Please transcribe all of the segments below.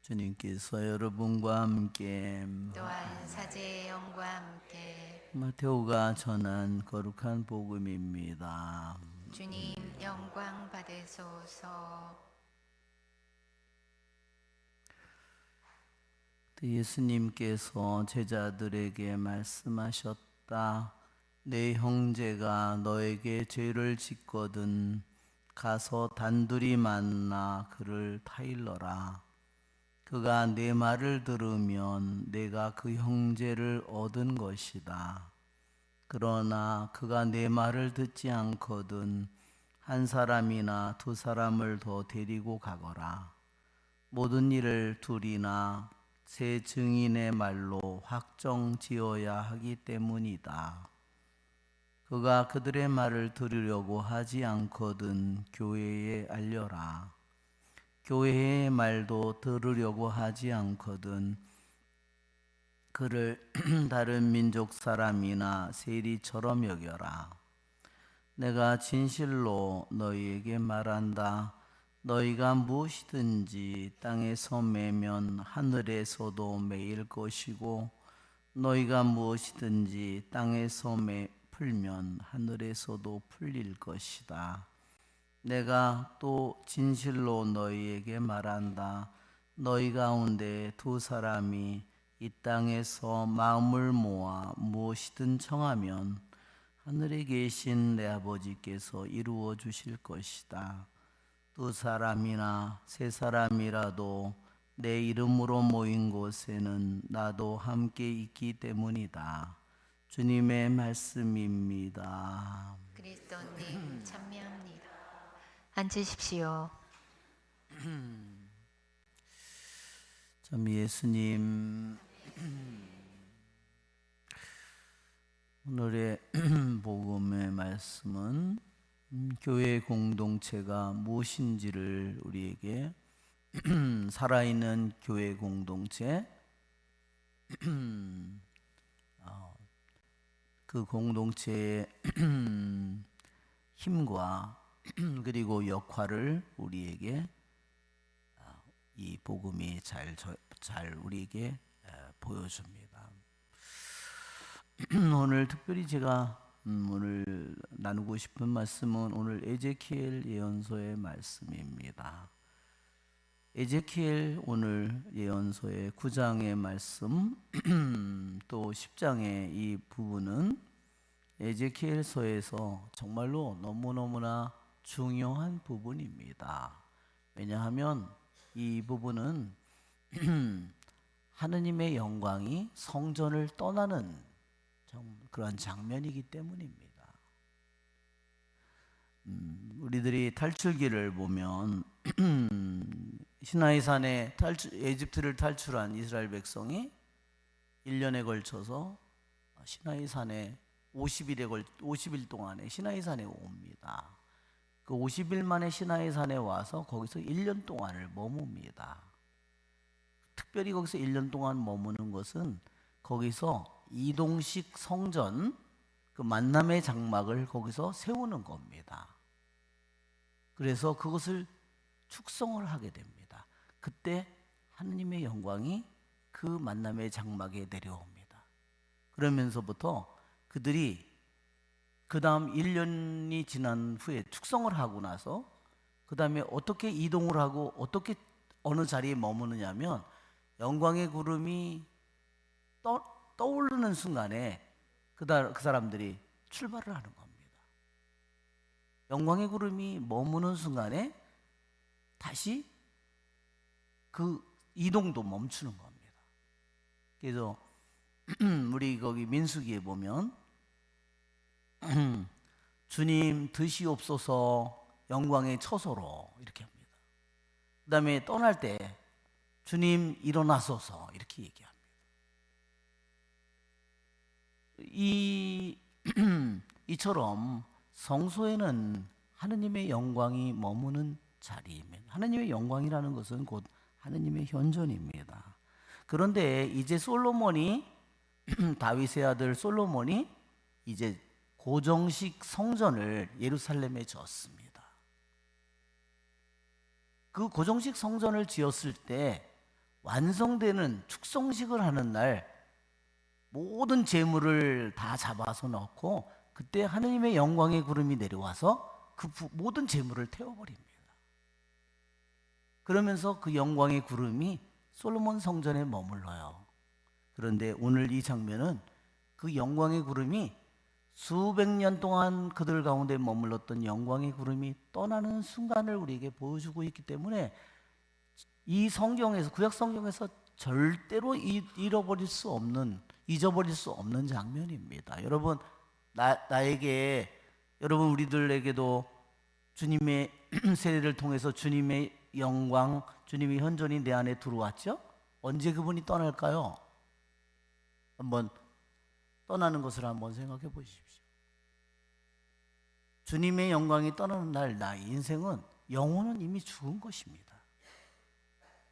주님께서 여러분과 함께 또한 사제의 영과 함께 마테오가 전한 거룩한 복음입니다. 주님 영광 받으소서. 예수님께서 제자들에게 말씀하셨다. 내 형제가 너에게 죄를 짓거든 가서 단둘이 만나 그를 타일러라. 그가 내 말을 들으면 내가 그 형제를 얻은 것이다. 그러나 그가 내 말을 듣지 않거든 한 사람이나 두 사람을 더 데리고 가거라. 모든 일을 둘이나 세 증인의 말로 확정 지어야 하기 때문이다. 그가 그들의 말을 들으려고 하지 않거든 교회에 알려라. 교회의 말도 들으려고 하지 않거든 그를 다른 민족 사람이나 세리처럼 여겨라. 내가 진실로 너희에게 말한다. 너희가 무엇이든지 땅에서 매면 하늘에서도 매일 것이고 너희가 무엇이든지 땅에서 풀면 하늘에서도 풀릴 것이다. 내가 또 진실로 너희에게 말한다. 너희 가운데 두 사람이 이 땅에서 마음을 모아 무엇이든 청하면 하늘에 계신 내 아버지께서 이루어 주실 것이다. 두 사람이나 세 사람이라도 내 이름으로 모인 곳에는 나도 함께 있기 때문이다. 주님의 말씀입니다. 그리스도님 찬미합니다. 앉으십시오. 참 예수님 오늘의 복음의 말씀은 교회 공동체가 무엇인지를 우리에게 살아있는 교회 공동체 그 공동체의 힘과 그리고 역할을 우리에게 이 복음이 잘 우리에게 보여줍니다. 오늘 특별히 제가 오늘 나누고 싶은 말씀은 오늘 에제키엘 예언서의 말씀입니다. 에제키엘 오늘 예언서의 9장의 말씀 또 10장의 이 부분은 에제키엘서에서 정말로 너무너무나 중요한 부분입니다. 왜냐하면 이 부분은 하느님의 영광이 성전을 떠나는 그런 장면이기 때문입니다. 우리들이 탈출기를 보면 시나이산에 에집트를 탈출한 이스라엘 백성이 1년에 걸쳐서 시나이산에 50일 동안에 시나이산에 옵니다. 그 50일 만에 시나이산에 와서 거기서 1년 동안을 머뭅니다. 특별히 거기서 1년 동안 머무는 것은 거기서 이동식 성전, 그 만남의 장막을 거기서 세우는 겁니다. 그래서 그것을 축성을 하게 됩니다. 그때 하느님의 영광이 그 만남의 장막에 내려옵니다. 그러면서부터 그들이 그 다음 1년이 지난 후에 축성을 하고 나서 그 다음에 어떻게 이동을 하고 어떻게 어느 자리에 머무느냐 하면 영광의 구름이 떠오르는 순간에 그 사람들이 출발을 하는 겁니다. 영광의 구름이 머무는 순간에 다시 그 이동도 멈추는 겁니다. 그래서 우리 거기 민수기에 보면 주님 드시옵소서 영광의 처소로 이렇게 합니다. 그 다음에 떠날 때 주님 일어나소서 이렇게 얘기합니다. 이처럼 성소에는 하느님의 영광이 머무는 자리이면 하느님의 영광이라는 것은 곧 하느님의 현존입니다. 그런데 이제 솔로몬이 다윗의 아들 솔로몬이 이제 고정식 성전을 예루살렘에 지었습니다. 그 고정식 성전을 지었을 때 완성되는 축성식을 하는 날 모든 재물을 다 잡아서 넣고 그때 하느님의 영광의 구름이 내려와서 그 모든 재물을 태워버립니다. 그러면서 그 영광의 구름이 솔로몬 성전에 머물러요. 그런데 오늘 이 장면은 그 영광의 구름이 수백 년 동안 그들 가운데 머물렀던 영광의 구름이 떠나는 순간을 우리에게 보여주고 있기 때문에 이 성경에서, 구약 성경에서 절대로 잊어버릴 수 없는 장면입니다. 여러분, 나에게, 여러분 우리들에게도 주님의 세례를 통해서 주님의 영광, 주님의 현존이 내 안에 들어왔죠? 언제 그분이 떠날까요? 한번 떠나는 것을 한번 생각해 보십시오. 주님의 영광이 떠나는 날 나의 인생은 영혼은 이미 죽은 것입니다.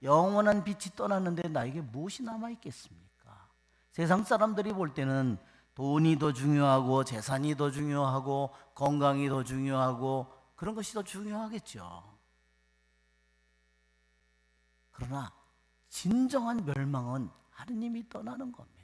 영원한 빛이 떠났는데 나에게 무엇이 남아있겠습니까? 세상 사람들이 볼 때는 돈이 더 중요하고 재산이 더 중요하고 건강이 더 중요하고 그런 것이 더 중요하겠죠. 그러나 진정한 멸망은 하느님이 떠나는 겁니다.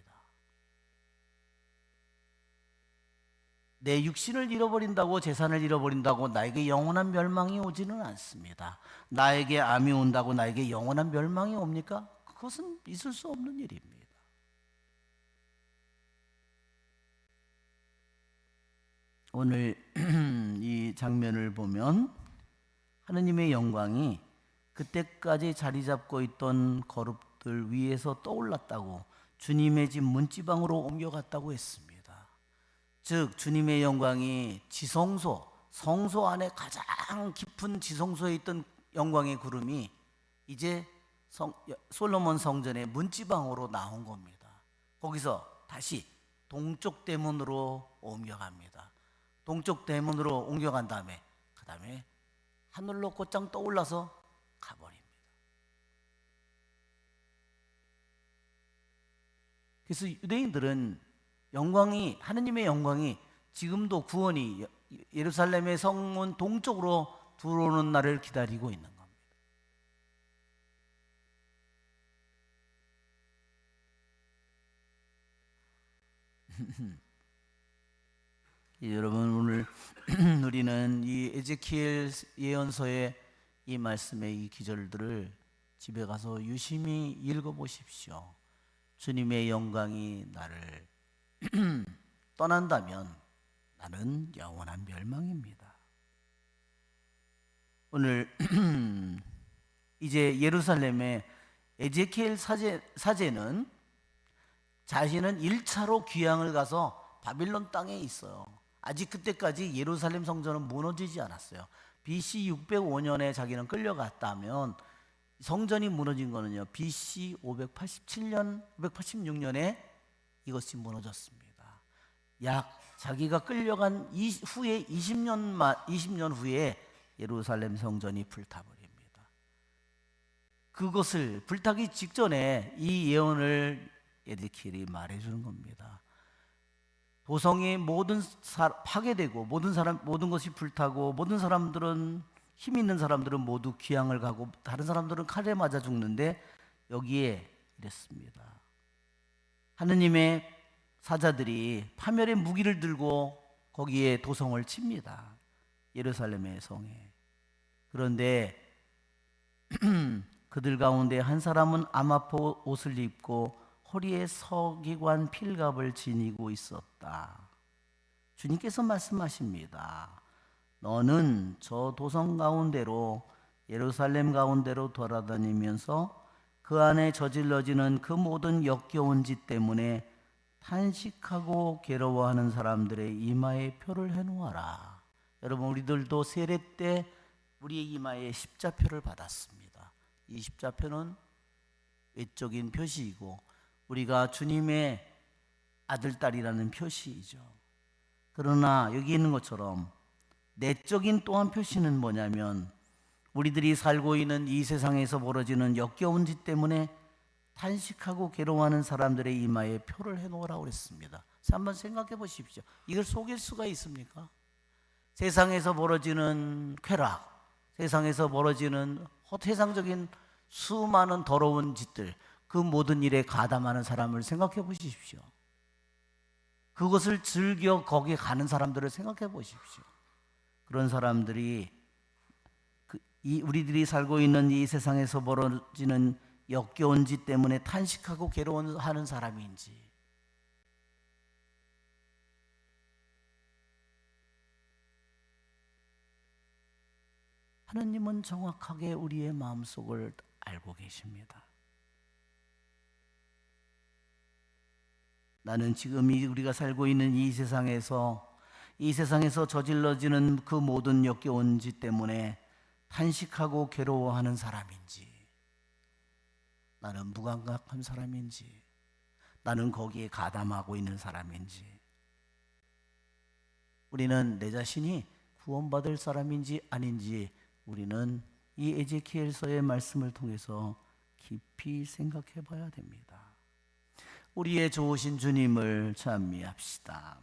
내 육신을 잃어버린다고, 재산을 잃어버린다고 나에게 영원한 멸망이 오지는 않습니다. 나에게 암이 온다고 나에게 영원한 멸망이 옵니까? 그것은 있을 수 없는 일입니다. 오늘 이 장면을 보면 하느님의 영광이 그때까지 자리 잡고 있던 거룩들 위에서 떠올랐다고, 주님의 집 문지방으로 옮겨갔다고 했습니다. 즉 주님의 영광이 지성소, 성소 안에 가장 깊은 지성소에 있던 영광의 구름이 이제 솔로몬 성전의 문지방으로 나온 겁니다. 거기서 다시 동쪽 대문으로 옮겨갑니다. 동쪽 대문으로 옮겨간 다음에 그 다음에 하늘로 곧장 떠올라서 가버립니다. 그래서 유대인들은 하느님의 영광이 지금도 구원이 예루살렘의 성문 동쪽으로 들어오는 날을 기다리고 있는 겁니다. 여러분, 오늘 우리는 이 에제키엘 예언서의 이 말씀의 이 기절들을 집에 가서 유심히 읽어보십시오. 주님의 영광이 나를 떠난다면 나는 영원한 멸망입니다. 오늘 이제 예루살렘의 에제키엘 사제는 자신은 1차로 귀향을 가서 바빌론 땅에 있어요. 아직 그때까지 예루살렘 성전은 무너지지 않았어요. BC 605년에 자기는 끌려갔다면 성전이 무너진 거는요, BC 587년, 586년에 이것이 무너졌습니다. 약 자기가 끌려간 후에 20년 후에 예루살렘 성전이 불타버립니다. 그것을 불타기 직전에 이 예언을 에제키엘이 말해주는 겁니다. 도성이 모든 파괴되고 모든 것이 불타고 모든 사람들은, 힘 있는 사람들은 모두 귀향을 가고 다른 사람들은 칼에 맞아 죽는데 여기에 이랬습니다. 하느님의 사자들이 파멸의 무기를 들고 거기에 도성을 칩니다. 예루살렘의 성에. 그런데 그들 가운데 한 사람은 암아포 옷을 입고 허리에 서기관 필갑을 지니고 있었다. 주님께서 말씀하십니다. 너는 저 도성 가운데로, 예루살렘 가운데로 돌아다니면서 그 안에 저질러지는 그 모든 역겨운 짓 때문에 탄식하고 괴로워하는 사람들의 이마에 표를 해놓아라. 여러분, 우리들도 세례 때 우리의 이마에 십자표를 받았습니다. 이 십자표는 외적인 표시이고 우리가 주님의 아들, 딸이라는 표시이죠. 그러나 여기 있는 것처럼 내적인 또한 표시는 뭐냐면 우리들이 살고 있는 이 세상에서 벌어지는 역겨운 짓 때문에 탄식하고 괴로워하는 사람들의 이마에 표를 해놓으라고 그랬습니다. 한번 생각해 보십시오. 이걸 속일 수가 있습니까? 세상에서 벌어지는 쾌락, 세상에서 벌어지는 세상적인 수많은 더러운 짓들, 그 모든 일에 가담하는 사람을 생각해 보십시오. 그것을 즐겨 거기에 가는 사람들을 생각해 보십시오. 그런 사람들이 우리들이 살고 있는 이 세상에서 벌어지는 역겨운 짓 때문에 탄식하고 괴로워하는 사람인지, 하느님은 정확하게 우리의 마음속을 알고 계십니다. 나는 지금 우리가 살고 있는 이 세상에서 저질러지는 그 모든 역겨운 짓 때문에 탄식하고 괴로워하는 사람인지, 나는 무감각한 사람인지, 나는 거기에 가담하고 있는 사람인지, 우리는 내 자신이 구원받을 사람인지 아닌지 우리는 이 에제키엘서의 말씀을 통해서 깊이 생각해 봐야 됩니다. 우리의 좋으신 주님을 찬미합시다.